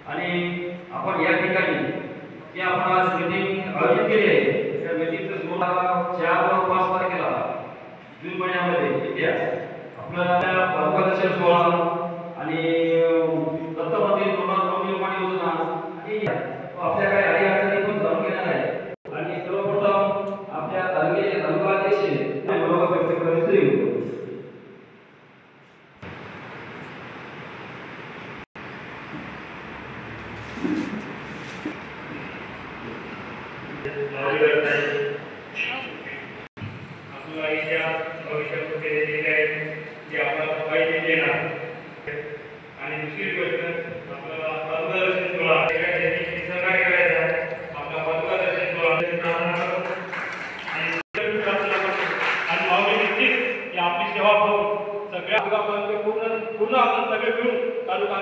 आणि आपण या ठिकाणी की आपण आज मीटिंग आयोजित केली आहे त्या मीटिंगचं 4 व 5 तारखेला जून महिन्यामध्ये इथे आपल्याला परवाच्या 16 आणि दत्तमध्ये पाणी योजना आणि आपल्या काही आई अडचणी पण जाणून घेणार आहे आणि सर्वप्रथम आपल्या तालुक्याचे तालुकाध्यक्ष बरोबर व्यक्त करण्याची आणि दुसरी गोष्ट आपल्याला पददर्शन सोहळा सहकार्य करायचा आपला पददर्शन सोहळा आणि भावने निश्चित की आपली सेवा पाहून सगळ्या पूर्ण आपण सगळे मिळून तालुका